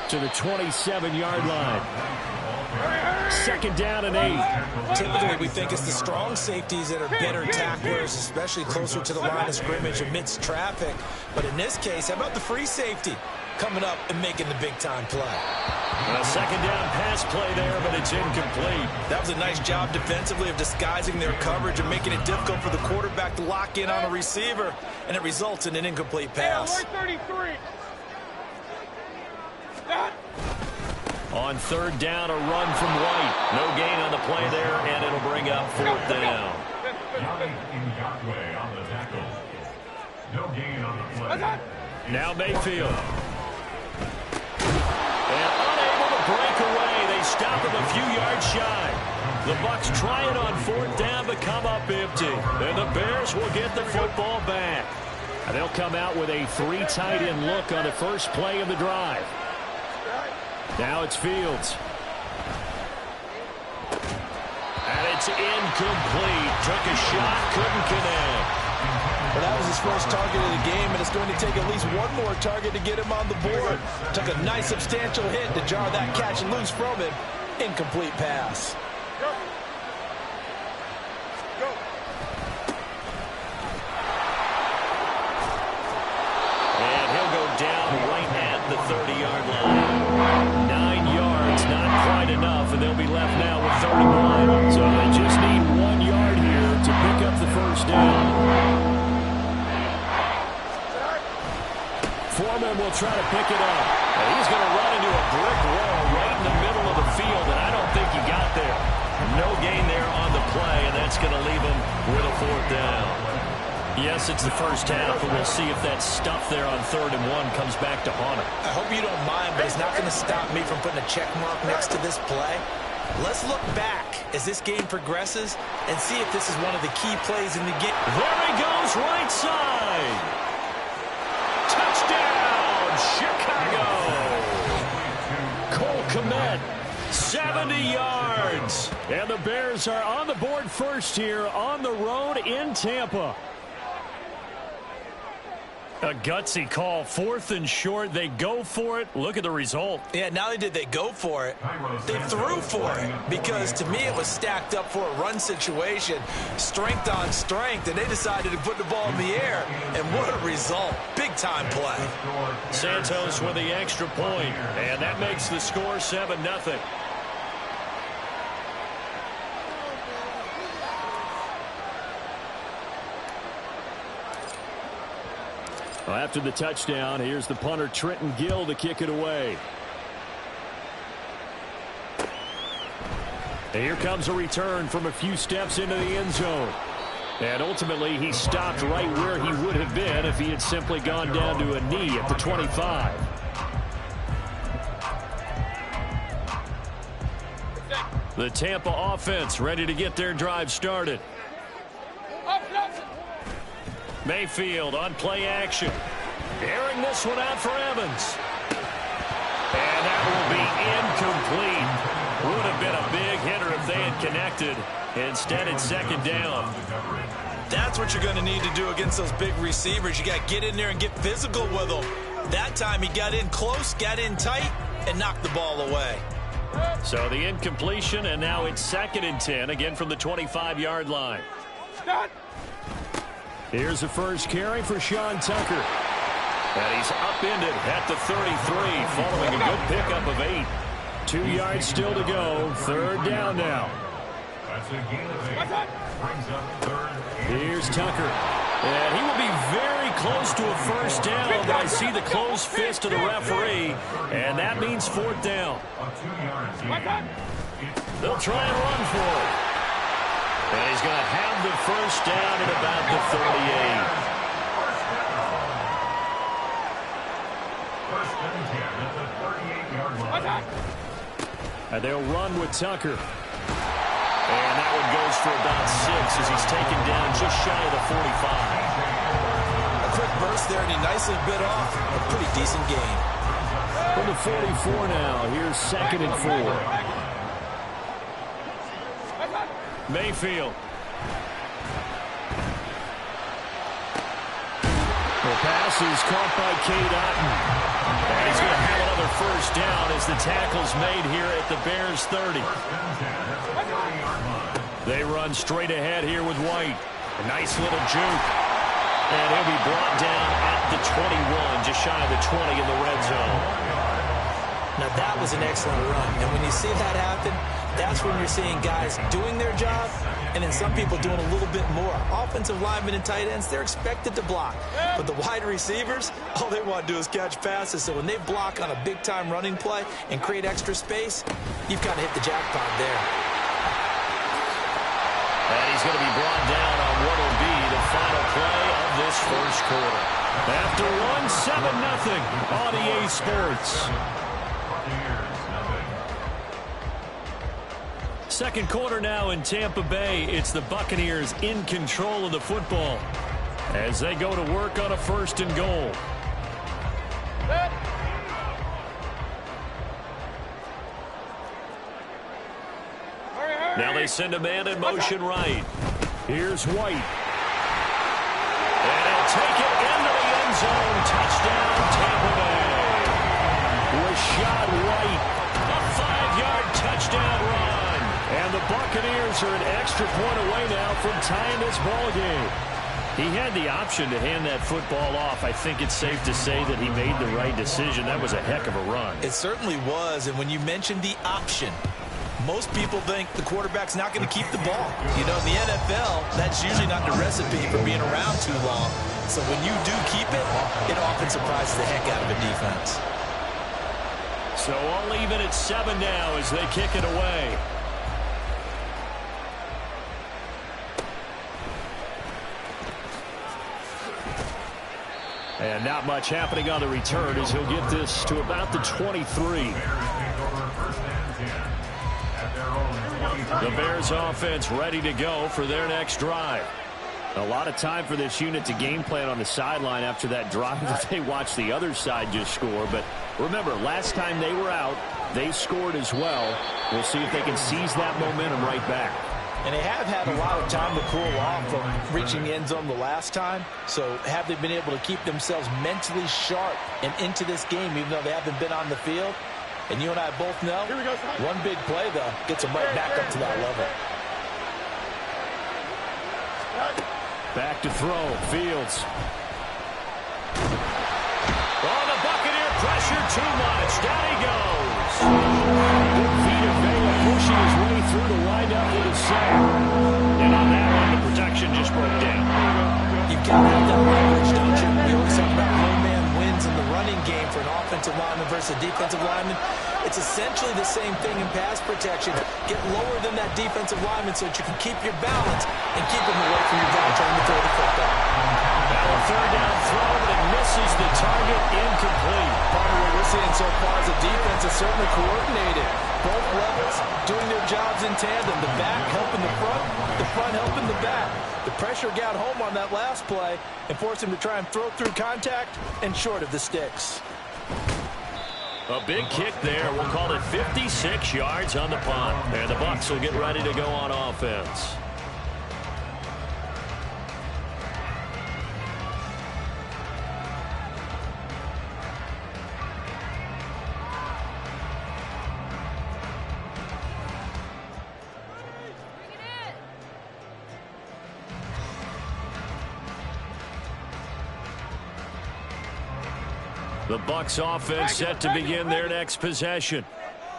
to the 27-yard line. Second down and 8. Typically, we think it's the strong safeties that are better tacklers, especially closer to the line of scrimmage amidst traffic. But in this case, how about the free safety coming up and making the big-time play? A second down pass play there, but it's incomplete. That was a nice job defensively of disguising their coverage and making it difficult for the quarterback to lock in on a receiver, and it results in an incomplete pass. On third down, a run from White. No gain on the play there, and it'll bring up fourth down. Now Mayfield. And unable to break away. They stop him a few yards shy. The Bucs try it on fourth down, but come up empty. And the Bears will get the football back. And they'll come out with a 3 tight end look on the first play of the drive. Now it's Fields. And it's incomplete. Took a shot, couldn't connect. Well, that was his first target of the game, and it's going to take at least one more target to get him on the board. Took a nice substantial hit to jar that catch and loose from him. Incomplete pass. And he'll go down right at the 30-yard line. 9 yards, not quite enough, and they'll be left now with 31. So they just need 1 yard here to pick up the first down. Foreman will try to pick it up. And he's going to run into a brick wall right in the middle of the field, and I don't think he got there. No gain there on the play, and that's going to leave him with a fourth down. Yes, it's the first half, but we'll see if that stuff there on 3rd and 1 comes back to haunt him. I hope you don't mind, but it's not going to stop me from putting a check mark next to this play. Let's look back as this game progresses and see if this is one of the key plays in the game. There he goes, right side. Touchdown, Chicago. Cole Kmet, 70 yards. And the Bears are on the board first here on the road in Tampa. A gutsy call, 4th and short. They go for it. Look at the result. Yeah, not only did they go for it, they threw for it. Because to me, it was stacked up for a run situation. Strength on strength, and they decided to put the ball in the air. And what a result. Big-time play. Santos with the extra point, and that makes the score 7-0. Well, after the touchdown, here's the punter Trenton Gill to kick it away. And here comes a return from a few steps into the end zone. And ultimately, he stopped right where he would have been if he had simply gone down to a knee at the 25. The Tampa offense ready to get their drive started. Mayfield on play action. Airing this one out for Evans. And that will be incomplete. Would have been a big hitter if they had connected. Instead, it's second down. That's what you're going to need to do against those big receivers. You got to get in there and get physical with them. That time he got in close, got in tight, and knocked the ball away. So the incompletion, and now it's 2nd and 10, again from the 25-yard line. Here's the first carry for Sean Tucker. And he's upended at the 33, following a good pickup of 8. 2 yards still to go. 3rd down now. Here's Tucker. And he will be very close to a first down, but I see the closed fist of the referee, and that means 4th down. They'll try and run for it. And he's going to have the first down at about the 38. And they'll run with Tucker. And that one goes for about 6 as he's taken down just shy of the 45. A quick burst there, and he nicely bit off a pretty decent gain. From the 44 now, here's 2nd and 4. Mayfield. The pass is caught by Cade Otton. And he's going to have another first down as the tackle's made here at the Bears 30. They run straight ahead here with White. A nice little juke. And he'll be brought down at the 21, just shy of the 20 in the red zone. Now that was an excellent run. And when you see that happen, that's when you're seeing guys doing their job and then some people doing a little bit more. Offensive linemen and tight ends, they're expected to block. But the wide receivers, all they want to do is catch passes. So when they block on a big-time running play and create extra space, you've got to hit the jackpot there. And he's going to be brought down on what will be the final play of this first quarter. After one, 7-0 on EA Sports. Second quarter now in Tampa Bay. It's the Buccaneers in control of the football as they go to work on a 1st and goal. Now they send a man in motion right. Here's White. And he'll take it into the end zone. Touchdown, Tampa Bay. Rashad White, a 5-yard touchdown run. And the Buccaneers are an extra point away now from tying this ball game. He had the option to hand that football off. I think it's safe to say that he made the right decision. That was a heck of a run. It certainly was. And when you mentioned the option, most people think the quarterback's not going to keep the ball. You know, in the NFL, that's usually not the recipe for being around too long. So when you do keep it, it often surprises the heck out of a defense. So all even at 7 now as they kick it away. And not much happening on the return as he'll get this to about the 23. The Bears offense ready to go for their next drive. A lot of time for this unit to game plan on the sideline after that drive that they watched the other side just score. But remember, last time they were out, they scored as well. We'll see if they can seize that momentum right back. And they have had a lot of time to cool off from reaching the end zone the last time. So have they been able to keep themselves mentally sharp and into this game even though they haven't been on the field? And you and I both know, one big play, though, gets them right back up to that level. Back to throw, Fields. Oh, the Buccaneer pressure too much. Down he goes. Good feet of Vega pushing his way through to wind up with a sack. And on that one, the protection just broke down. You've got to have that leverage, don't you? We always talk about low-man wins in the running game for an offensive lineman versus a defensive lineman. It's essentially the same thing in pass protection. Get lower than that defensive lineman so that you can keep your balance and keep him away from your guy trying to throw the football. Now a 3rd down throw, but it misses the target, incomplete. Part of what we're seeing so far is the defense is certainly coordinated. Both levels doing their jobs in tandem. The back helping the front helping the back. The pressure got home on that last play and forced him to try and throw through contact and short of the sticks. A big kick there. We'll call it 56 yards on the punt. And the Bucs will get ready to go on offense. The Bucs offense set to begin their next possession.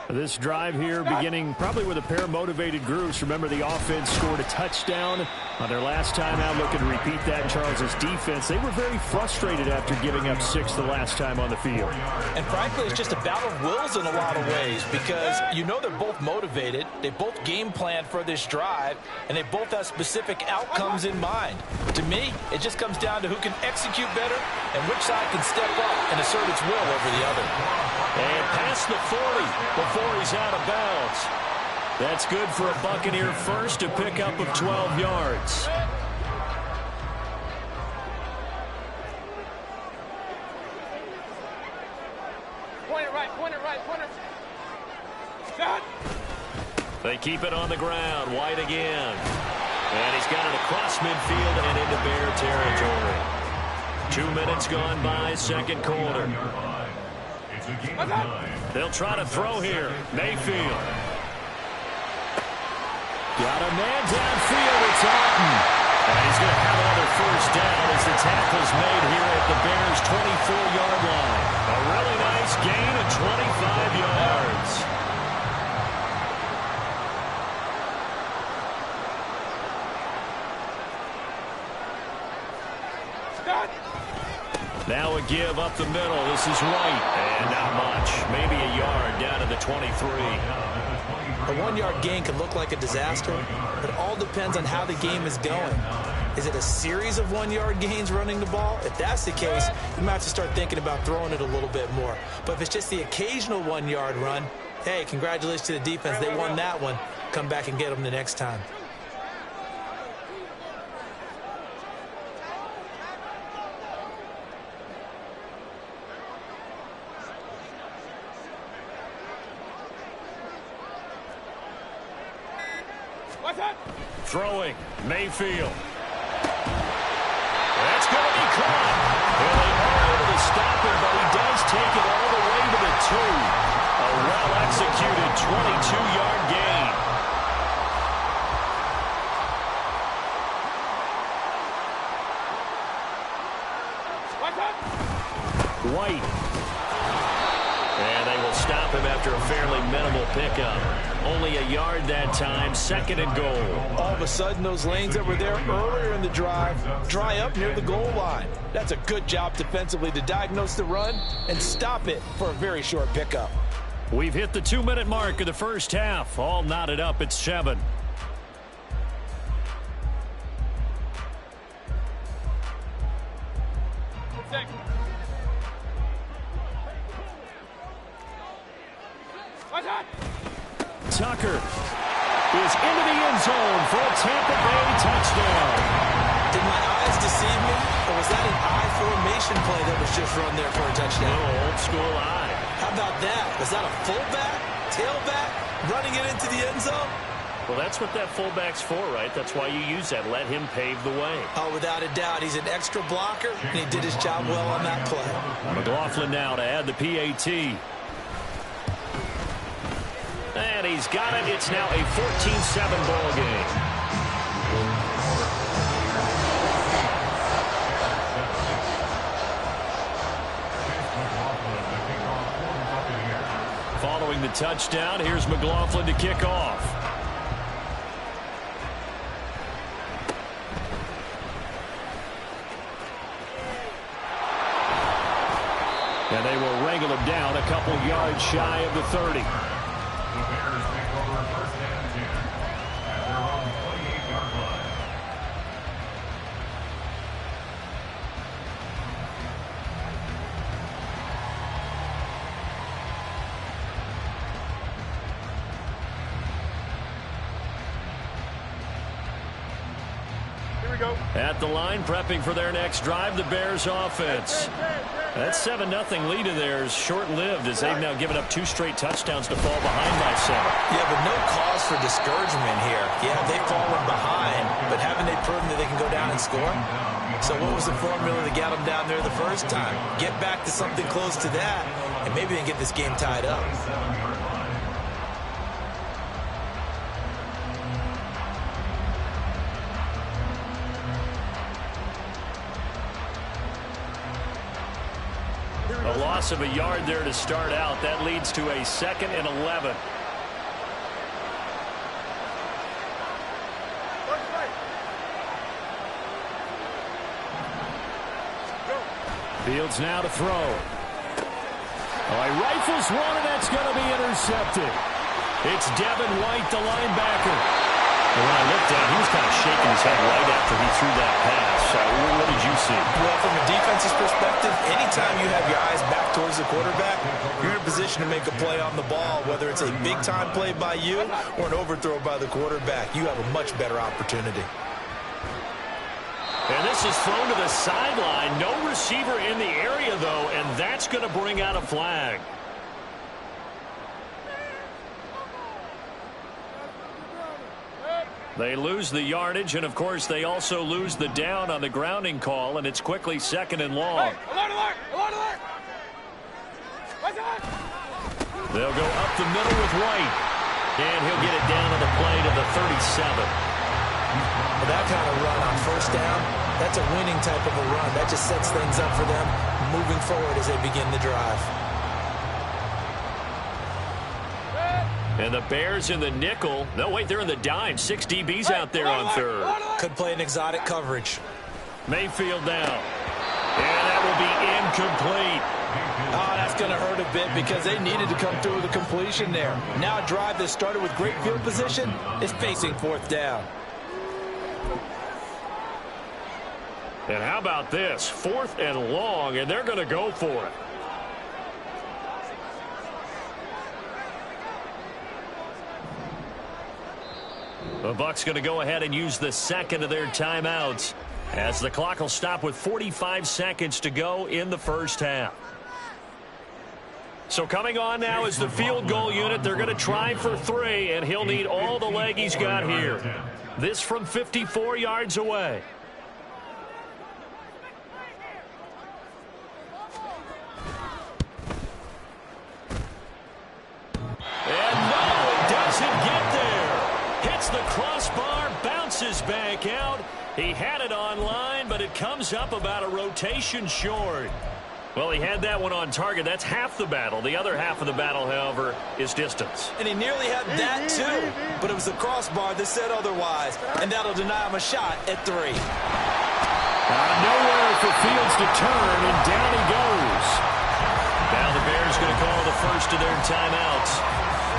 This drive here beginning probably with a pair of motivated groups. Remember, the offense scored a touchdown on their last time out. Looking to repeat that in Charles's defense. They were very frustrated after giving up 6 the last time on the field. And frankly, it's just a battle of wills in a lot of ways because you know they're both motivated. They both game planned for this drive, and they both have specific outcomes in mind. To me, it just comes down to who can execute better and which side can step up and assert its will over the other. And past the 40 before he's out of bounds. That's good for a Buccaneer first, a pickup of 12 yards. Point it right, point it right, point it. Shot. They keep it on the ground. White again. And he's got it across midfield and into Bear territory. 2 minutes gone by, second quarter. They'll try to throw here. Mayfield. Got a man downfield. It's Orton. And he's going to have another first down as the tackle's made here at the Bears' 24-yard line. A really nice gain of 25 yards. Now a give up the middle. This is White. And not much. Maybe a yard down to the 23. A 1-yard gain can look like a disaster, but it all depends on how the game is going. Is it a series of 1-yard gains running the ball? If that's the case, you might have to start thinking about throwing it a little bit more. But if it's just the occasional 1-yard run, hey, congratulations to the defense. They won that one. Come back and get them the next time. Throwing, Mayfield. That's going to be caught. And they are able to stop him, but he does take it all the way to the 2. A well-executed 22-yard gain. White. And they will stop him after a fairly minimal pickup. Only a yard that time, 2nd and goal. All of a sudden, those lanes that were there earlier in the drive dry up near the goal line. That's a good job defensively to diagnose the run and stop it for a very short pickup. We've hit the 2-minute mark of the first half. All knotted up at 7. Tucker is into the end zone for a Tampa Bay touchdown. Did my eyes deceive me, or was that an I formation play that was just run there for a touchdown? No, old school I. How about that? Was that a fullback, tailback, running it into the end zone? Well, that's what that fullback's for, right? That's why you use that. Let him pave the way. Oh, without a doubt. He's an extra blocker, and he did his job well on that play. McLaughlin now to add the PAT. And he's got it. It's now a 14-7 ball game. Following the touchdown, here's McLaughlin to kick off. And they will wrangle him down a couple yards shy of the 30. The Bears take over 1st and 10 at their own 28-yard line. Here we go. At the line, prepping for their next drive, the Bears offense. That 7-0 lead of theirs short-lived as they've now given up 2 straight touchdowns to fall behind by 7. Yeah, but no cause for discouragement here. Yeah, they've fallen behind, but haven't they proven that they can go down and score? So what was the formula to get them down there the first time? Get back to something close to that, and maybe they can get this game tied up. A loss of a yard there to start out. That leads to a 2nd and 11. Fields now to throw. Oh, he rifles one, and that's going to be intercepted. It's Devin White, the linebacker. And when I looked at him, he was kind of shaking his head right after he threw that pass. So what did you see? Well, from a defense's perspective, anytime you have your eyes back towards the quarterback, you're in a position to make a play on the ball, whether it's a big-time play by you or an overthrow by the quarterback. You have a much better opportunity. And this is thrown to the sideline. No receiver in the area, though, and that's going to bring out a flag. They lose the yardage, and, of course, they also lose the down on the grounding call, and it's quickly 2nd and long. Hey, alert, alert, alert, alert. They'll go up the middle with White. And he'll get it down on the play to the 37. Well, that kind of run on first down, that's a winning type of a run. That just sets things up for them moving forward as they begin the drive. And the Bears in the nickel. No, wait, they're in the dime. 6 DBs out there on third. Could play an exotic coverage. Mayfield now. And that will be incomplete. Oh, that's going to hurt a bit because they needed to come through with a completion there. Now a drive that started with great field position is facing fourth down. And how about this? 4th and long, and they're going to go for it. The Bucs going to go ahead and use the second of their timeouts as the clock will stop with 45 seconds to go in the first half. So coming on now is the field goal unit. They're going to try for 3, and he'll need all the leg he's got here. This from 54 yards away. And no, it doesn't get there. Hits the crossbar, bounces back out. He had it on line, but it comes up about a rotation short. Well, he had that one on target. That's half the battle. The other half of the battle, however, is distance. And he nearly had that, too. But it was the crossbar that said otherwise. And that'll deny him a shot at 3. Nowhere for Fields to turn, and down he goes. Now the Bears going to call the first of their timeouts.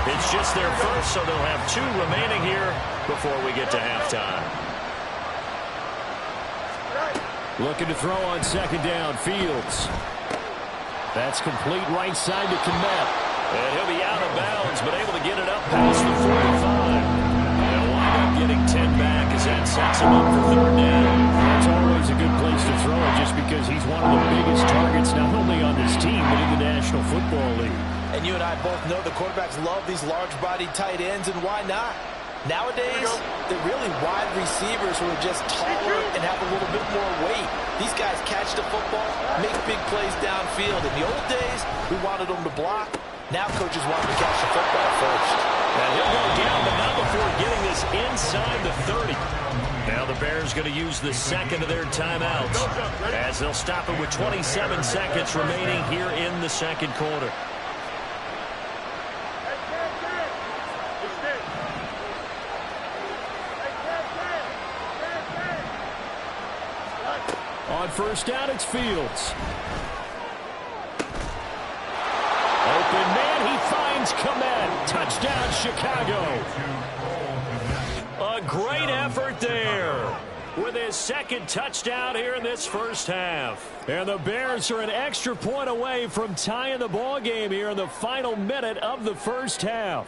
It's just their first, so they'll have 2 remaining here before we get to halftime. Looking to throw on second down, Fields. That's complete right side to Met. And he'll be out of bounds, but able to get it up past the 45. They'll wind up getting 10 back as that sets him up for third down. That's always a good place to throw it just because he's one of the biggest targets not only on this team but in the National Football League. And you and I both know the quarterbacks love these large-bodied tight ends, and why not? Nowadays, they're really wide receivers who are just taller and have a little bit more weight. These guys catch the football, make big plays downfield. In the old days, we wanted them to block. Now coaches want them to catch the football first. And he'll go down, but not before getting this inside the 30. Now the Bears going to use the second of their timeouts as they'll stop it with 27 seconds remaining here in the second quarter. On first down, it's Fields. Open man, he finds Met. Touchdown, Chicago. A great effort there with his second touchdown here in this first half. And the Bears are an extra point away from tying the ball game here in the final minute of the first half.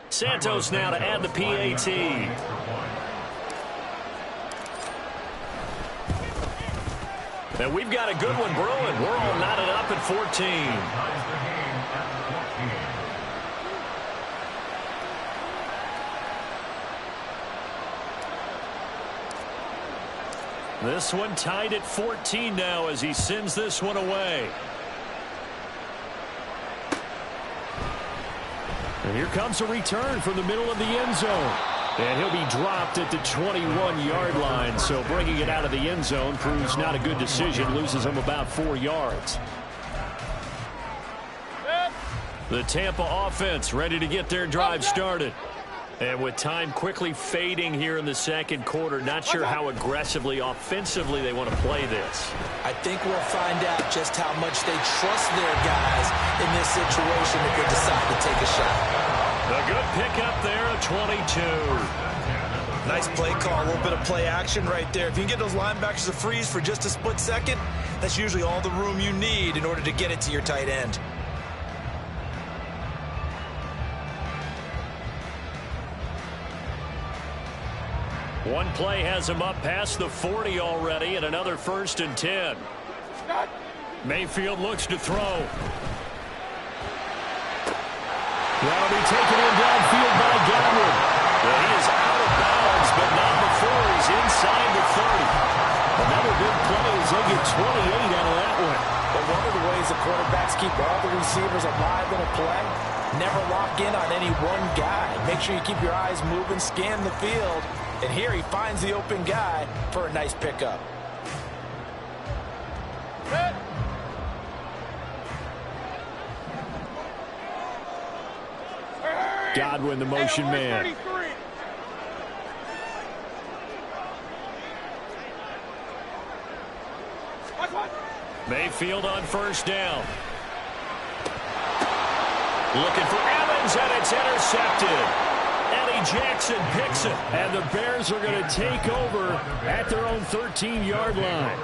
Santos now to add the PAT. And we've got a good one brewing. We're all knotted up at 14. This one tied at 14 now as he sends this one away. And here comes a return from the middle of the end zone. And he'll be dropped at the 21-yard line. So bringing it out of the end zone proves not a good decision. Loses him about 4 yards. The Tampa offense ready to get their drive started. And with time quickly fading here in the second quarter, not sure how aggressively, offensively they want to play this. I think we'll find out just how much they trust their guys in this situation if they decide to take a shot. A good pickup there at 22. Nice play call, a little bit of play action right there. If you can get those linebackers to freeze for just a split second, that's usually all the room you need in order to get it to your tight end. One play has him up past the 40 already, and another 1st and 10. Mayfield looks to throw. That'll be taken in downfield by Godwin. Well, he is out of bounds, but not before as they get 28 out of that one. But one of the ways the quarterbacks keep all the receivers alive in a play, never lock in on any one guy. Make sure you keep your eyes moving, scan the field. And here he finds the open guy for a nice pickup. Godwin, the motion man. Mayfield on first down. Looking for Evans, and it's intercepted. Eddie Jackson picks it, and the Bears are going to take over at their own 13-yard line.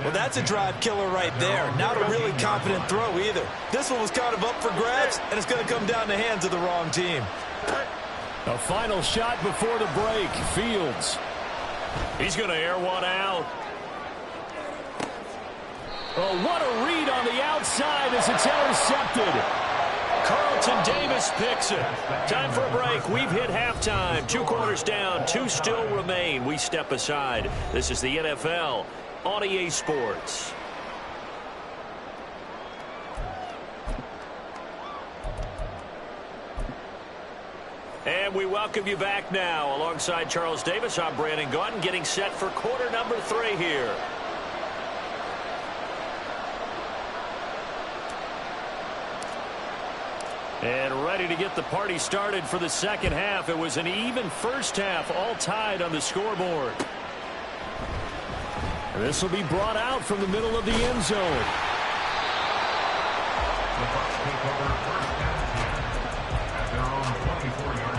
Well, that's a drive killer right there. Not a really confident throw either. This one was kind of up for grabs, and it's going to come down the hands of the wrong team. A final shot before the break. Fields. He's going to air one out. Oh, what a read on the outside as it's intercepted. Carlton Davis picks it. Time for a break. We've hit halftime. 2 quarters down. 2 still remain. We step aside. This is the NFL on EA Sports. And we welcome you back now. Alongside Charles Davis, I'm Brandon Gaudin, getting set for quarter number 3 here. And ready to get the party started for the second half. It was an even first half, all tied on the scoreboard. This will be brought out from the middle of the end zone. The Bucs take over first at their own 24-yard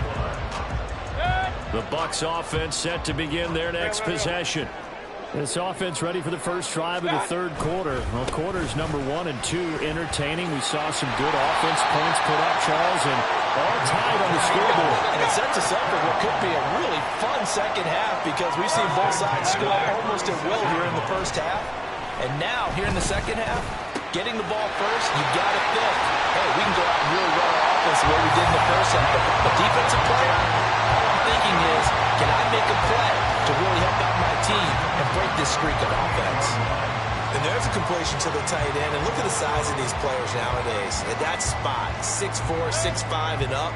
line. The Bucs offense set to begin their next possession. This offense ready for the first drive of the third quarter. Well, quarters number 1 and 2 entertaining. We saw some good offense points put up, Charles, and all tied on the scoreboard. And it sets us up for what could be a really fun second half because we've seen both sides score almost at will here in the first half. And now, here in the second half, getting the ball first, you got to think, hey, we can go out and really run our offense the way we did in the first half. But a defensive player, all I'm thinking is, can I make a play to really help out my team and break this streak of offense? And there's a completion to the tight end. And look at the size of these players nowadays. At that spot, 6'4", 6'5", and up.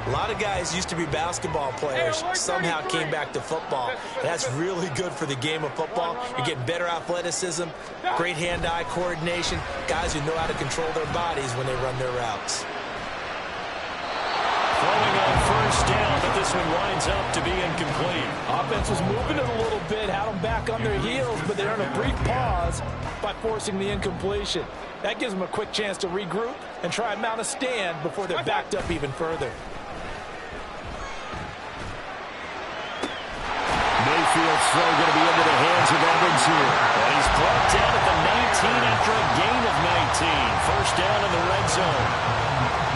A lot of guys used to be basketball players, somehow came back to football. And that's really good for the game of football. You're getting better athleticism, great hand-eye coordination, guys who know how to control their bodies when they run their routes. Throwing on first down, but this one winds up to be incomplete. Offense was moving it a little bit, had them back on their heels, but they earned a brief pause by forcing the incompletion. That gives them a quick chance to regroup and try and mount a stand before they're backed up even further. Mayfield's throw going to be into the hands of Evans here. And he's brought down at the 19 after a gain of 19. First down in the red zone.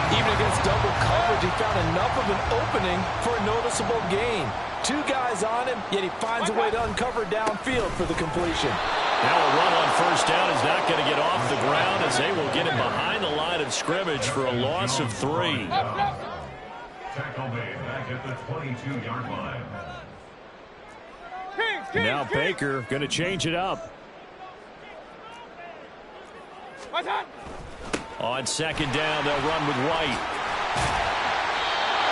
Even against double coverage, he found enough of an opening for a noticeable gain. 2 guys on him, yet he finds a way to uncover downfield for the completion. Now a run on first down is not going to get off the ground as they will get him behind the line of scrimmage for a loss of 3. Tackle made back at the 22-yard line. Now Baker going to change it up. On second down, they'll run with White.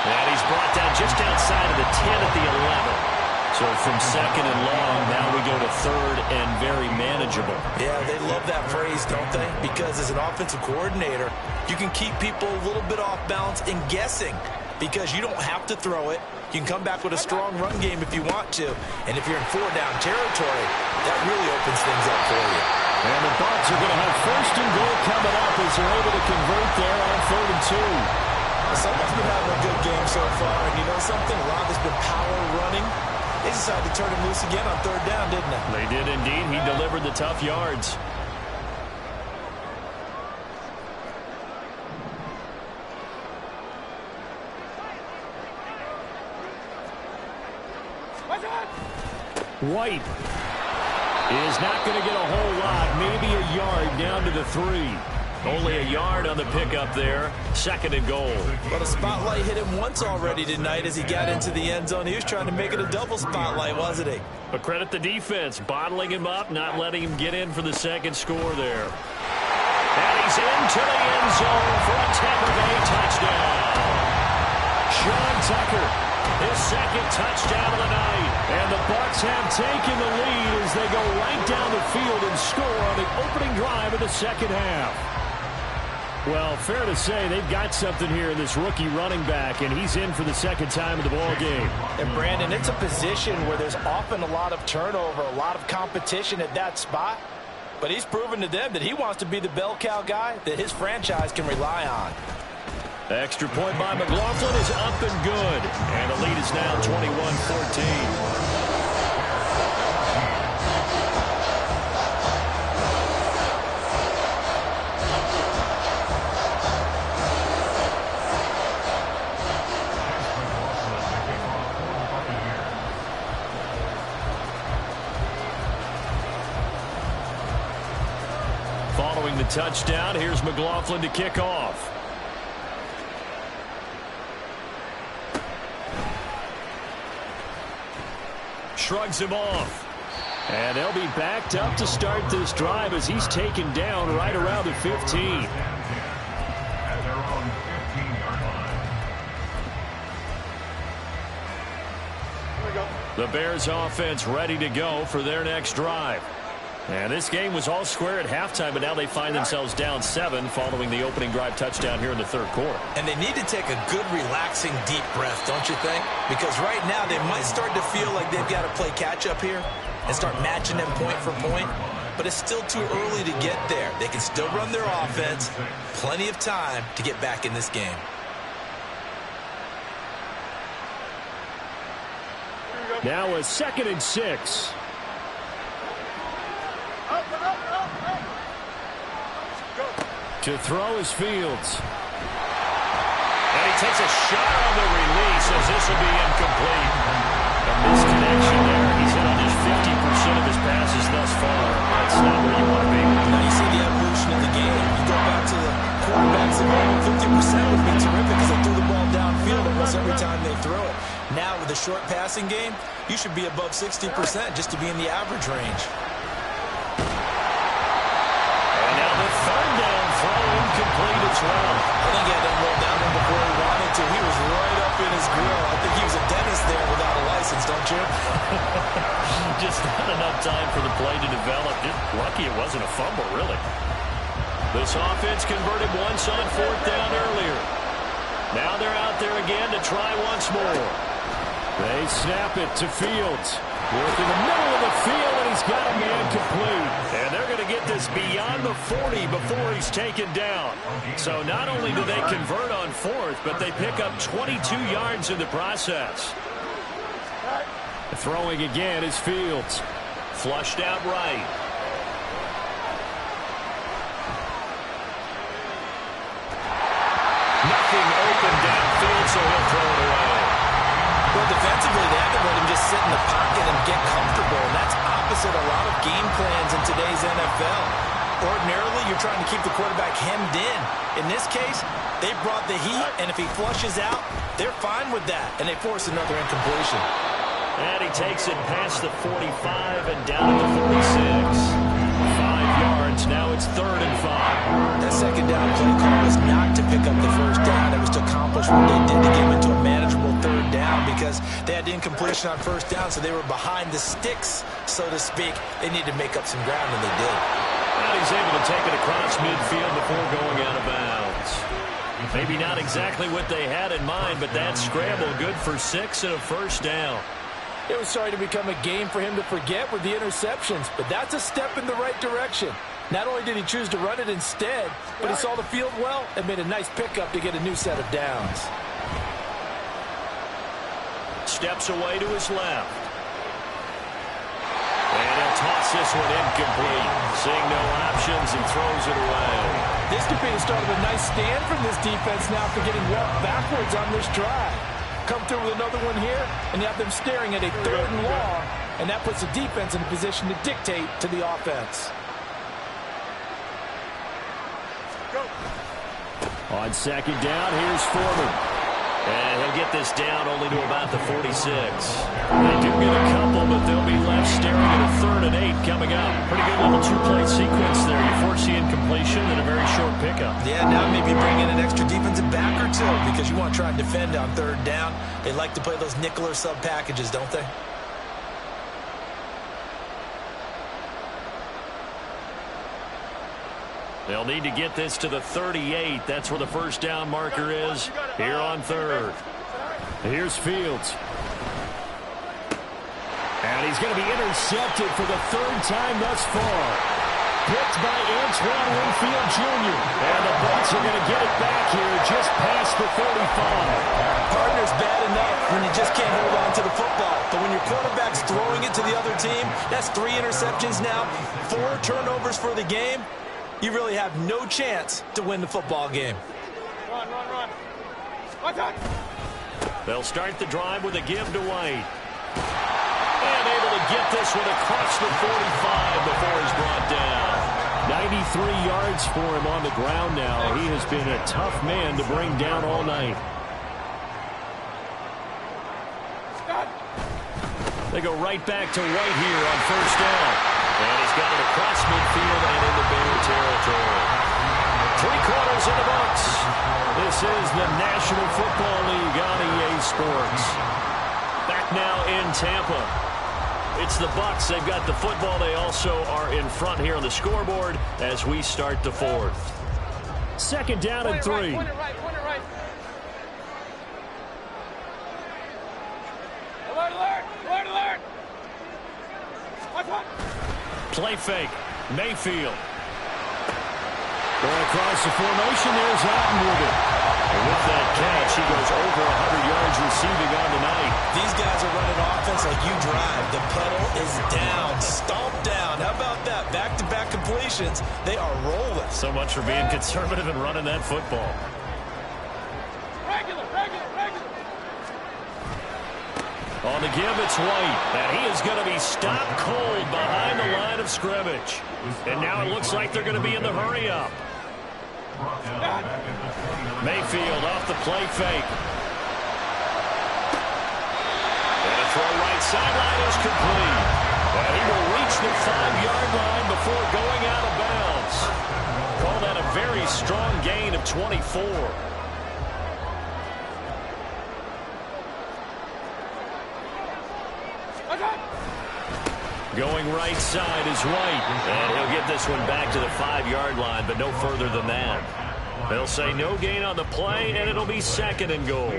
And he's brought down just outside of the 10 at the 11. So from second and long, now we go to third and very manageable. Yeah, they love that phrase, don't they? Because as an offensive coordinator, you can keep people a little bit off balance and guessing because you don't have to throw it. You can come back with a strong run game if you want to. And if you're in 4-down territory, that really opens things up for you. And the Bucs are going to have first and goal coming up as they're able to convert there on 3rd and 2. Someone's been having a good game so far, and you know something? A lot has been power running. They decided to turn him loose again on 3rd down, didn't they? They did indeed. He delivered the tough yards. White is not going to get a whole lot, maybe a yard down to the 3. Only a yard on the pickup there. 2nd and goal. Well, the spotlight hit him once already tonight as he got into the end zone. He was trying to make it a double spotlight, wasn't he? But credit the defense, bottling him up, not letting him get in for the 2nd score there. And he's into the end zone for a Tampa Bay touchdown. Sean Tucker, his 2nd touchdown of the night. And the Bucs have taken the lead as they go right down the field and score on the opening drive of the 2nd half. Well, fair to say they've got something here in this rookie running back, and he's in for the 2nd time of the ball game. And Brandon, it's a position where there's often a lot of turnover, a lot of competition at that spot. But he's proven to them that he wants to be the bell cow guy that his franchise can rely on. Extra point by McLaughlin is up and good. And the lead is now 21-14. Following the touchdown, here's McLaughlin to kick off. Shrugs him off. And they'll be backed up to start this drive as he's taken down right around the 15. The Bears offense ready to go for their next drive. And this game was all square at halftime, but now they find themselves down 7 following the opening drive touchdown here in the 3rd quarter. And they need to take a good, relaxing, deep breath, don't you think? Because right now they might start to feel like they've got to play catch-up here and start matching them point for point. But it's still too early to get there. They can still run their offense. Plenty of time to get back in this game. Now a 2nd and 6. To throw is Fields. And he takes a shot on the release as this will be incomplete. A misconnection there. He's hit on just 50% of his passes thus far. That's not where you want to be. Now you see the evolution of the game. You go back to the quarterbacks of old. 50% would be terrific because they threw the ball downfield almost every time they throw it. Now with the short passing game, you should be above 60% just to be in the average range. The 3rd down throw incomplete as well. I think he had that roll down there before he wanted to. He was right up in his grill. I think he was a dentist there without a license, don't you? Just not enough time for the play to develop. Just lucky it wasn't a fumble, really. This offense converted once on 4th down earlier. Now they're out there again to try once more. They snap it to Fields. Work in the middle of the field, and he's got a man complete. And they're going to get this beyond the 40 before he's taken down. So not only do they convert on 4th, but they pick up 22 yards in the process. Throwing again is Fields. Flushed out right. Nothing open downfield, so he'll throw it away. Well, defensively, they have to let him just sit in the pocket and get comfortable, and that's opposite a lot of game plans in today's NFL. Ordinarily, you're trying to keep the quarterback hemmed in. In this case, they brought the heat, and if he flushes out, they're fine with that, and they force another incompletion. And he takes it past the 45 and down at the 46. 5 yards, now it's 3rd and 5. That 2nd down play call was not to pick up the 1st down. It was to accomplish what they did to get him into a manageable 3rd down because they had the incompletion on 1st down, so they were behind the sticks, so to speak. They needed to make up some ground, and they did. And he's able to take it across midfield before going out of bounds. Maybe not exactly what they had in mind, but that scramble good for 6 and a 1st down. It was starting to become a game for him to forget with the interceptions, but that's a step in the right direction. Not only did he choose to run it instead, but he saw the field well and made a nice pickup to get a new set of downs. Steps away to his left. And he'll toss this one incomplete. Seeing no options and throws it away. This could be the start of a nice stand from this defense now for getting walked backwards on this drive. Come through with another one here, and you have them staring at a 3rd and long, and that puts the defense in a position to dictate to the offense. On second down, here's Foreman. And he'll get this down only to about the 46. They do get a couple, but they'll be left staring at a 3rd and 8 coming up. Pretty good little two-play sequence there. You force the incompletion and a very short pickup. Yeah, now maybe bring in an extra defensive back or two because you want to try and defend on 3rd down. They like to play those nickel or sub packages, don't they? They'll need to get this to the 38. That's where the first down marker is here on 3rd. Here's Fields. And he's going to be intercepted for the 3rd time thus far. Picked by Antoine Winfield Jr. And the Bucs are going to get it back here just past the 35. Partner's bad enough when you just can't hold on to the football. But when your quarterback's throwing it to the other team, that's 3 interceptions now, 4 turnovers for the game. You really have no chance to win the football game. Run. They'll start the drive with a give to White. And able to get this one across the 45 before he's brought down. 93 yards for him on the ground now. He has been a tough man to bring down all night. They go right back to White here on 1st down. And he's got it across midfield and into Bear territory. 3/4 in the books. This is the National Football League on EA Sports. Back now in Tampa. It's the Bucs. They've got the football. They also are in front here on the scoreboard as we start the 4th. 2nd down and 3. Point it right. Alert. Play fake. Mayfield. Going across the formation. There's Allen with it. And with that catch, he goes over 100 yards receiving on the night. These guys are running offense like you drive. The pedal is down. Stomp down. How about that? Back-to-back completions. They are rolling. So much for being conservative and running that football. Regular. On the give, it's White. And he is going to be stopped cold behind the line of scrimmage. And now it looks like they're going to be in the hurry-up. Mayfield off the play fake. And a throw right sideline is complete. And he will reach the 5-yard line before going out of bounds. Call that a very strong gain of 24. Going right side is White. And he'll get this one back to the 5-yard line, but no further than that. They'll say no gain on the play, and it'll be 2nd and goal.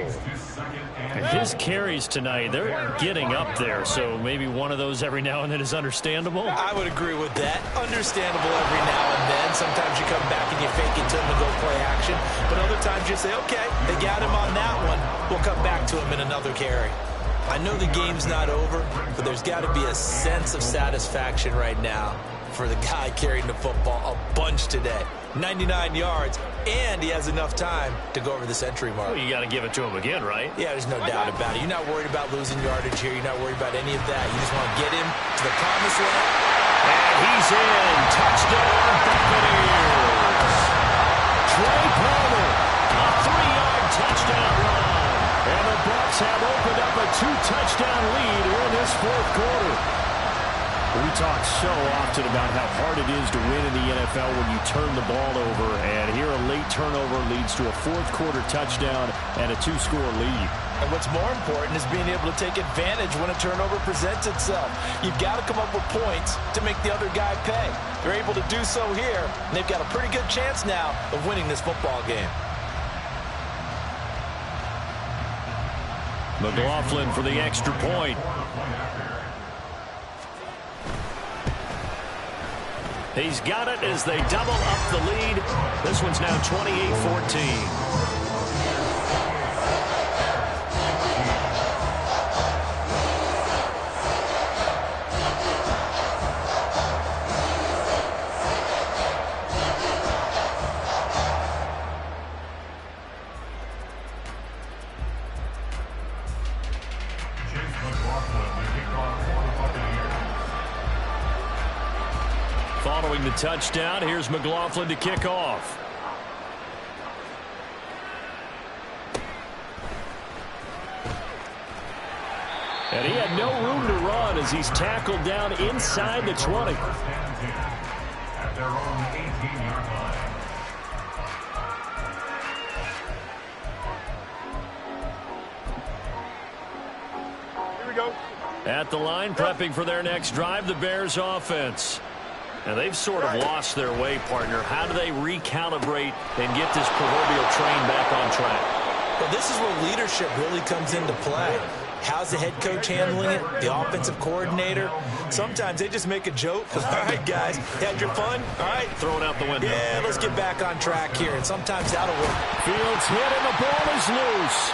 His carries tonight, they're getting up there, so maybe one of those every now and then is understandable. I would agree with that. Understandable every now and then. Sometimes you come back and you fake it to him to go play action. But other times you say, okay, they got him on that one. We'll come back to him in another carry. I know the game's not over, but there's got to be a sense of satisfaction right now for the guy carrying the football a bunch today. 99 yards, and he has enough time to go over the century mark. Well, you got to give it to him again, right? Yeah, there's no doubt about it. You're not worried about losing yardage here. You're not worried about any of that. You just want to get him to the promised land. And he's in. Touchdown, Buccaneers. Trey Palmer, a 3-yard touchdown run. And the Bucs have opened up a 2-touchdown lead here in this 4th quarter. We talk so often about how hard it is to win in the NFL when you turn the ball over. And here a late turnover leads to a 4th quarter touchdown and a 2-score lead. And what's more important is being able to take advantage when a turnover presents itself. You've got to come up with points to make the other guy pay. They're able to do so here, and they've got a pretty good chance now of winning this football game. McLaughlin for the extra point. He's got it as they double up the lead. This one's now 28-14. Following the touchdown, here's McLaughlin to kick off. And he had no room to run as he's tackled down inside the 20. At their own 18-yard line. Here we go. At the line, prepping for their next drive, the Bears offense. And they've sort of lost their way, partner. How do they recalibrate and get this proverbial train back on track? Well, this is where leadership really comes into play. How's the head coach handling it? The offensive coordinator? Sometimes they just make a joke. All right, guys, had your fun? All right. Throw it out the window. Yeah, let's get back on track here. And sometimes that'll work. Fields hit and the ball is loose.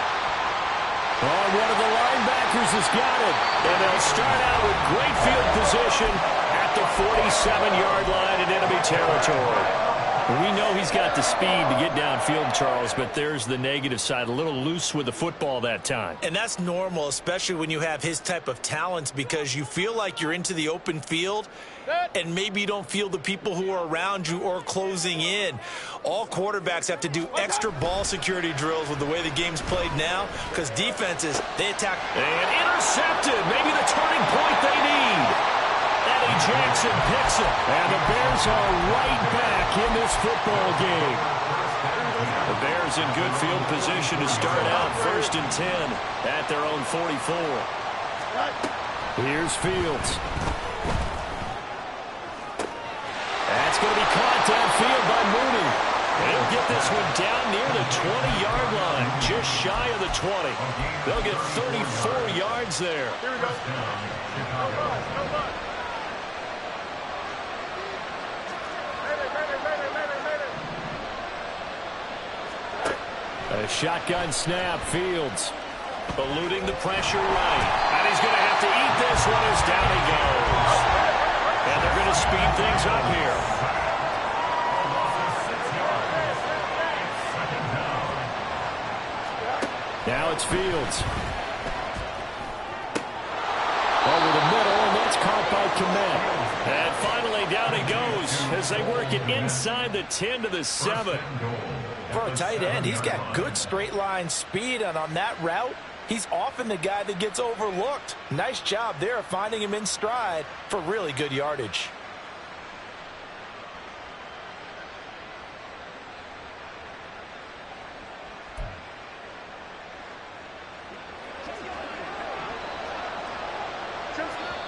Oh, one of the linebackers has got it. And they'll start out with great field position at the 47-yard line in enemy territory. We know he's got the speed to get downfield, Charles, but there's the negative side. A little loose with the football that time. And that's normal, especially when you have his type of talents, because you feel like you're into the open field and maybe you don't feel the people who are around you or closing in. All quarterbacks have to do extra ball security drills with the way the game's played now, because defenses, they attack. And intercepted. Maybe the turning point they need. Eddie Jackson picks it. And the Bears are right back in this football game. The Bears in good field position to start out 1st and 10 at their own 44. Here's Fields. That's going to be caught downfield by Mooney. They'll get this one down near the 20-yard line, just shy of the 20. They'll get 34 yards there. Here we go. No bus. A shotgun snap, Fields. Eluding the pressure right. And he's going to have to eat this one as down he goes. And they're going to speed things up here. Now it's Fields. Over the middle, and that's caught by Mack. And finally down he goes as they work it inside the 10 to the 7. For a tight end, he's got good straight line speed, and on that route, he's often the guy that gets overlooked. Nice job there of finding him in stride for really good yardage.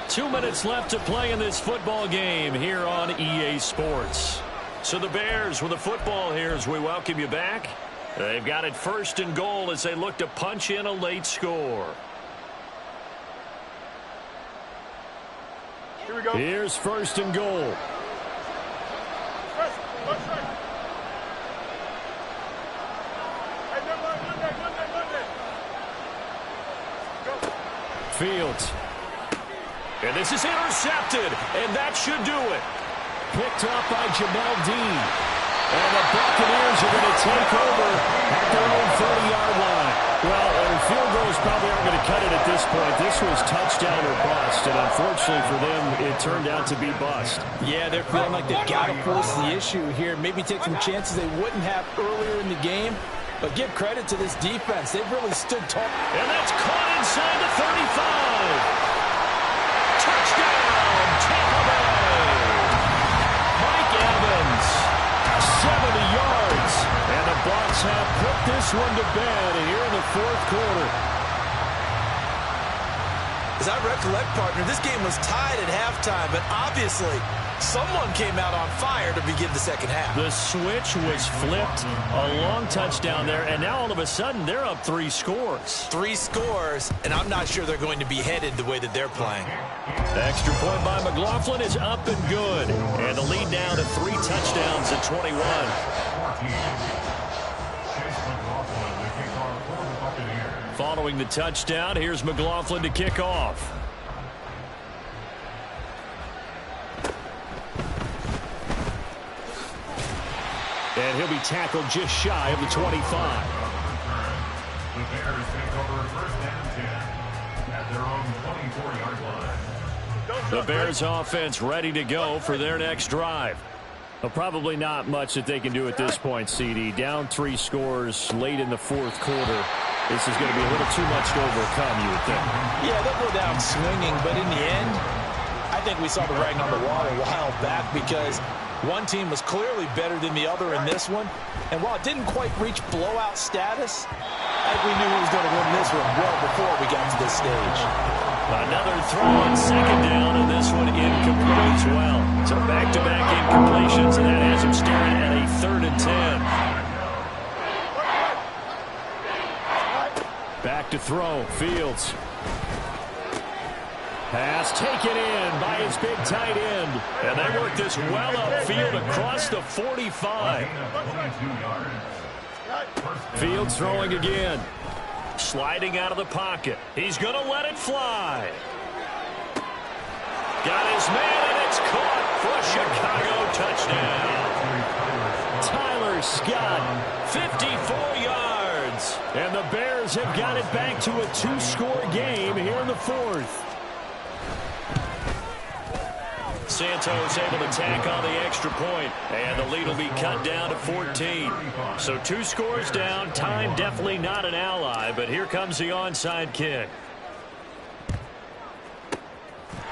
Two minutes left to play in this football game here on EA Sports. So the Bears with the football here as we welcome you back. They've got it 1st and goal as they look to punch in a late score. Here we go. Here's 1st and goal. Fields. And this is intercepted, and that should do it. Picked up by Jamel Dean. And the Buccaneers are going to take over at their own 30-yard line. Well, field goals probably aren't going to cut it at this point. This was touchdown or bust, and unfortunately for them, it turned out to be bust. Yeah, they're feeling like they've got to force the issue here. Maybe take some chances they wouldn't have earlier in the game. But give credit to this defense. They've really stood tall. And that's caught inside the 35. Touchdown, Tampa Bay. Mike Evans, 70 yards. And the Bucs have put this one to bed here in the 4th quarter. As I recollect, partner, this game was tied at halftime, but obviously someone came out on fire to begin the second half. The switch was flipped, a long touchdown there, and now all of a sudden they're up 3 scores. 3 scores, and I'm not sure they're going to be headed the way that they're playing. The extra point by McLaughlin is up and good, and the lead now to 3 touchdowns at 21. Following the touchdown, here's McLaughlin to kick off. And he'll be tackled just shy of the 25. The Bears take over 1st and 10 at their own 24-yard line. The Bears offense ready to go for their next drive. Well, probably not much that they can do at this point, CD. Down 3 scores late in the 4th quarter. This is going to be a little too much to overcome, you would think. Yeah, they'll go down swinging, but in the end, I think we saw the writing on the wall a while back because one team was clearly better than the other in this one. And while it didn't quite reach blowout status, I think we knew who was going to win this one well before we got to this stage. Another throw on second down, and this one incomplete as well. So back-to-back incompletions, and that has him staring at a 3rd and 10. Back to throw, Fields. Pass taken in by his big tight end. And they work this well upfield across the 45. Fields throwing again. Sliding out of the pocket. He's going to let it fly. Got his man, and it's caught for a Chicago touchdown. Tyler Scott, 54 yards. And the Bears have got it back to a 2-score game here in the 4th. Santos able to tack on the extra point, and the lead will be cut down to 14. So 2 scores down. Time definitely not an ally, but here comes the onside kick.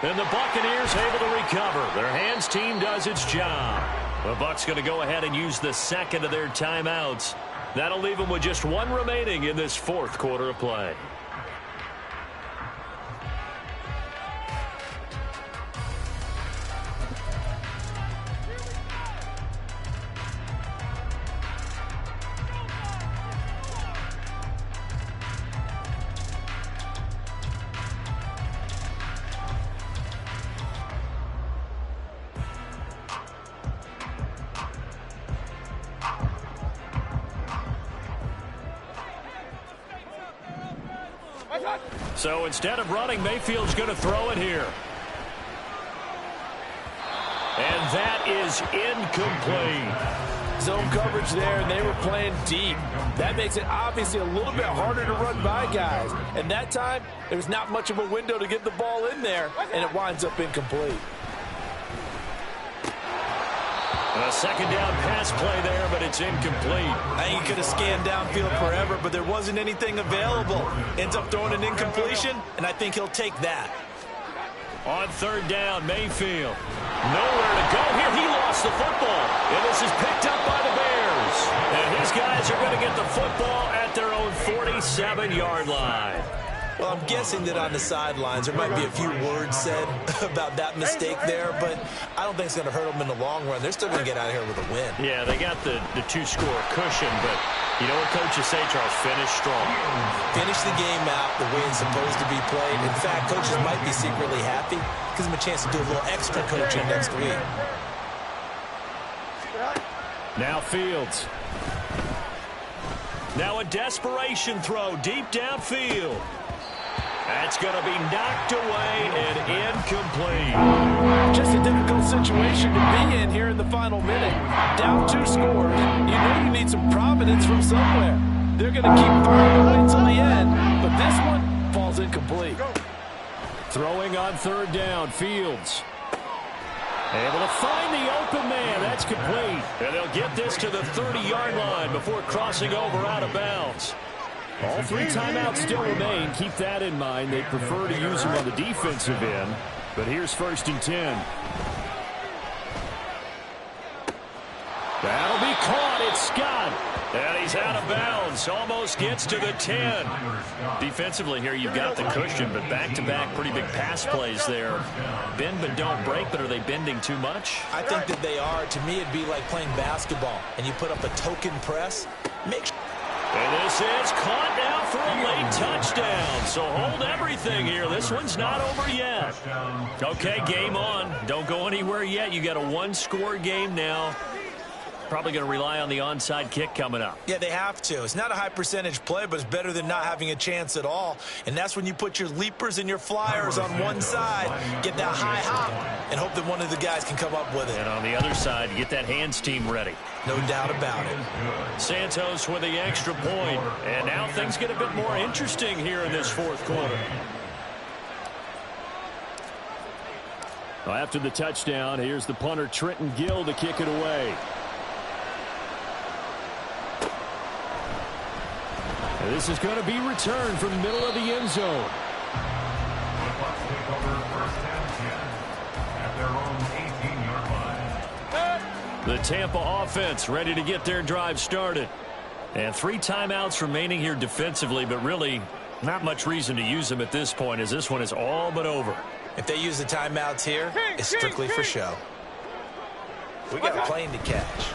And the Buccaneers able to recover. Their hands team does its job. The Bucs going to go ahead and use the 2nd of their timeouts. That'll leave them with just 1 remaining in this 4th quarter of play. So instead of running, Mayfield's going to throw it here. And that is incomplete. Zone coverage there, and they were playing deep. That makes it obviously a little bit harder to run by guys. And that time, there's not much of a window to get the ball in there, and it winds up incomplete. A 2nd down pass play there, but it's incomplete. I think he could have scanned downfield forever, but there wasn't anything available. Ends up throwing an incompletion, and I think he'll take that. On 3rd down, Mayfield. Nowhere to go here. He lost the football. And this is picked up by the Bears. And his guys are going to get the football at their own 47-yard line. Well, I'm guessing that on the sidelines there might be a few words said about that mistake there, but I don't think it's going to hurt them in the long run. They're still going to get out of here with a win. Yeah, they got the 2-score cushion, but you know what coaches say, Charles? Finish strong. Finish the game out the way it's supposed to be played. In fact, coaches might be secretly happy. Gives them a chance to do a little extra coaching next week. Now Fields. Now a desperation throw deep downfield. That's going to be knocked away and incomplete. Just a difficult situation to be in here in the final minute. Down 2 scores. You know you need some providence from somewhere. They're going to keep firing away until the end, but this one falls incomplete. Throwing on 3rd down, Fields. Able to find the open man. That's complete. And they'll get this to the 30-yard line before crossing over out of bounds. All 3 timeouts still remain. Keep that in mind. They prefer to use them on the defensive end. But here's 1st and 10. That'll be caught. It's Scott. And he's out of bounds. Almost gets to the 10. Defensively here, you've got the cushion, but back-to-back pretty big pass plays there. Bend but don't break, but are they bending too much? I think that they are. To me, it'd be like playing basketball, and you put up a token press. And this is caught now for a late touchdown. So hold everything here. This one's not over yet. Okay, game on. Don't go anywhere yet. You got a 1-score game now. Probably going to rely on the onside kick coming up. Yeah, they have to. It's not a high percentage play, but it's better than not having a chance at all. And that's when you put your leapers and your flyers on one side, get that high hop, and hope that one of the guys can come up with it. And on the other side, get that hands team ready. No doubt about it. Santos with the extra point. And now things get a bit more interesting here in this 4th quarter. Well, after the touchdown, here's the punter, Trenton Gill, to kick it away. This is going to be returned from the middle of the end zone. The Bucs take over first down 10 at their own 18-yard line. The Tampa offense ready to get their drive started. And 3 timeouts remaining here defensively, but really not much reason to use them at this point as this one is all but over. If they use the timeouts here, it's strictly for show. We got a plane to catch.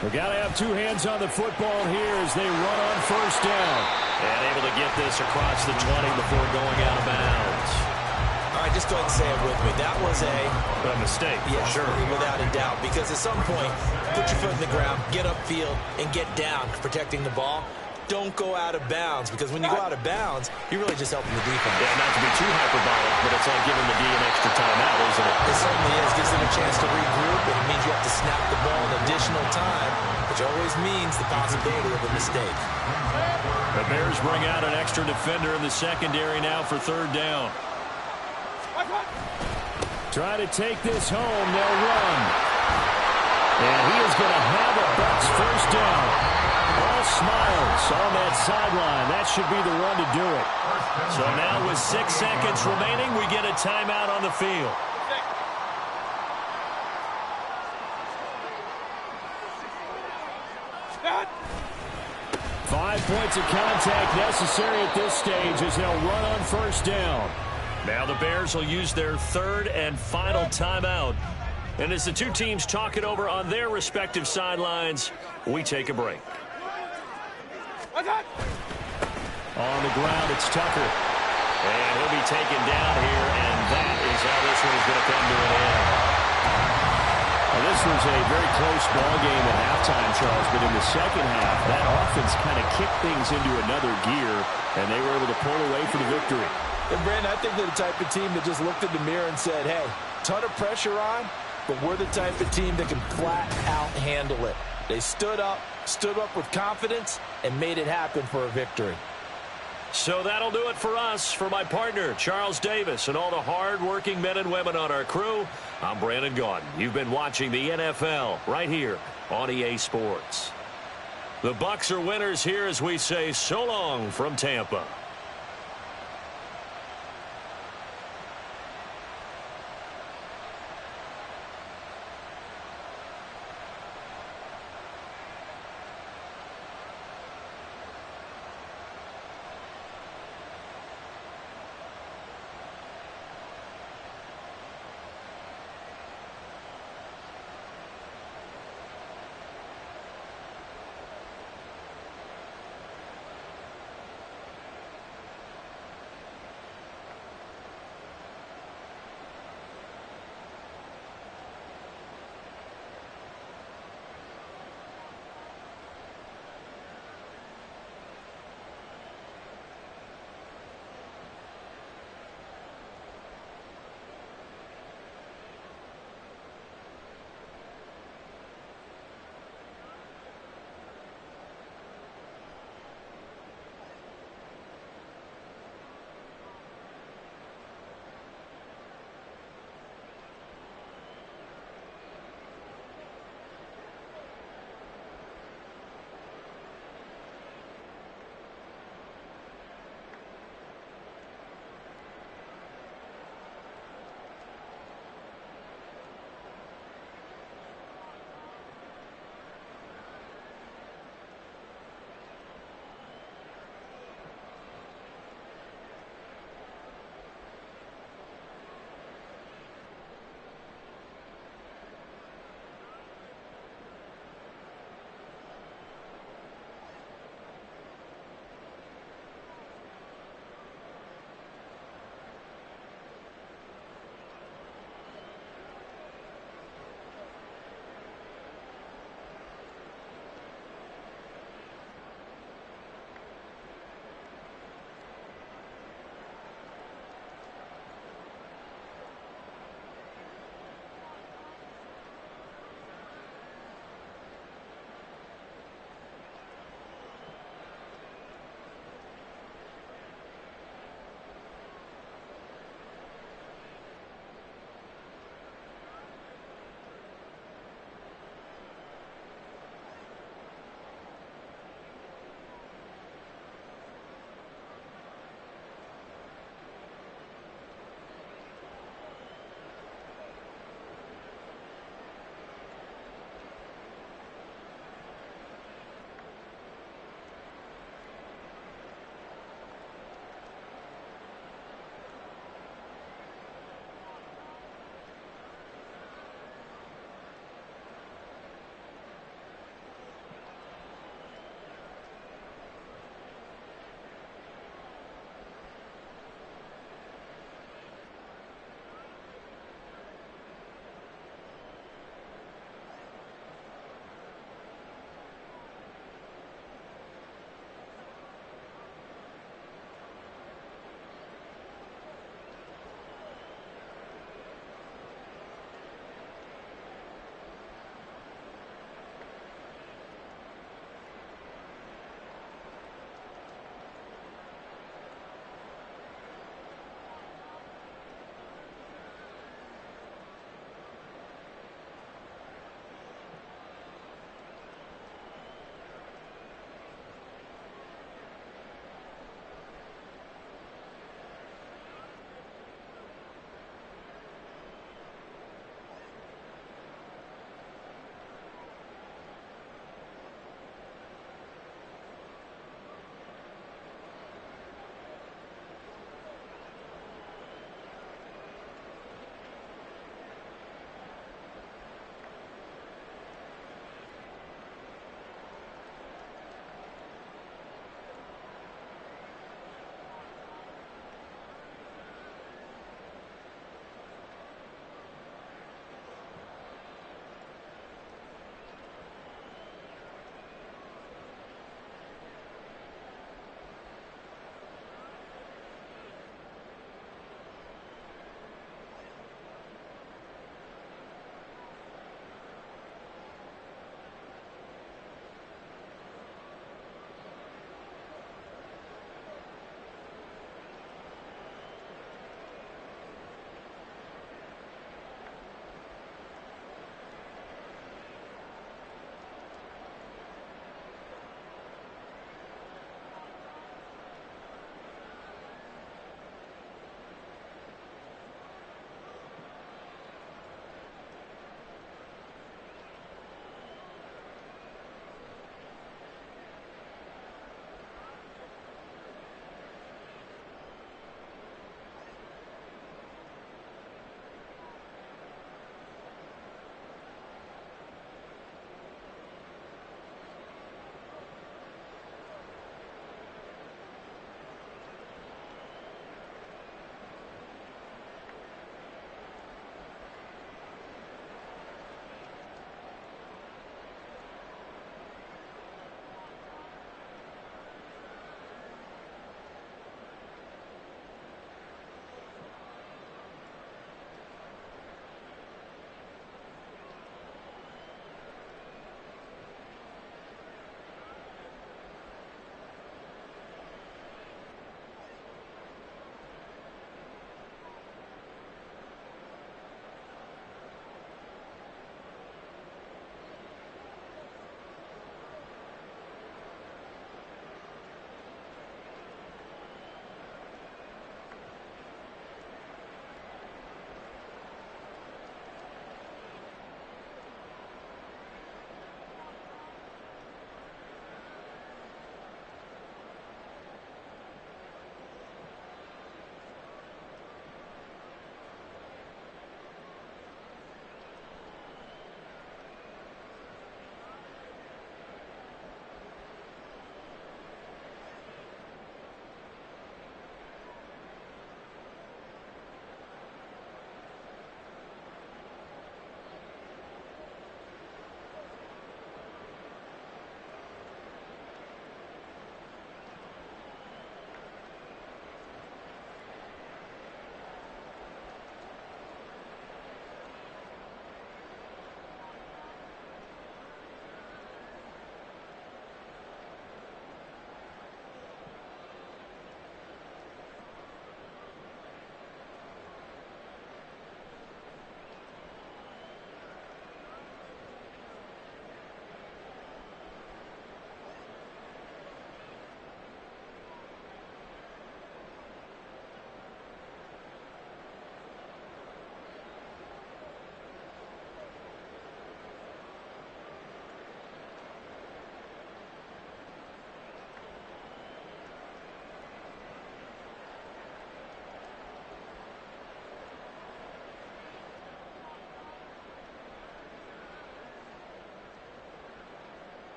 We've got to have 2 hands on the football here as they run on first down. And able to get this across the 20 before going out of bounds. All right, just go ahead and say it with me. That was a mistake. Yeah, sure, without a doubt. Because at some point, put your foot in the ground, get upfield, and get down protecting the ball. Don't go out of bounds, because when you go out of bounds, you're really just helping the defense. Yeah, not to be too hyperbolic, but it's like giving the D an extra timeout, isn't it? It certainly is. Gives them a chance to regroup, and it means you have to snap the ball an additional time, which always means the possibility of a mistake. The Bears bring out an extra defender in the secondary now for 3rd down. Try to take this home. They'll run. And he is going to have a Bucs first down. All smiles on that sideline. That should be the run to do it. So now with 6 seconds remaining, we get a timeout on the field. Five points of contact necessary at this stage as they'll run on first down. Now the Bears will use their 3rd and final timeout. And as the 2 teams talk it over on their respective sidelines, we take a break. On the ground, it's Tucker. And he'll be taken down here, and that is how this one is going to come to an end. Now, this was a very close ball game at halftime, Charles, but in the second half, that offense kind of kicked things into another gear, and they were able to pull away for the victory. And, Brandon, I think they're the type of team that just looked in the mirror and said, hey, ton of pressure on, but we're the type of team that can flat out handle it. They stood up with confidence, and made it happen for a victory. So that'll do it for us. For my partner, Charles Davis, and all the hard-working men and women on our crew, I'm Brandon Gaudin. You've been watching the NFL right here on EA Sports. The Bucs are winners here as we say so long from Tampa.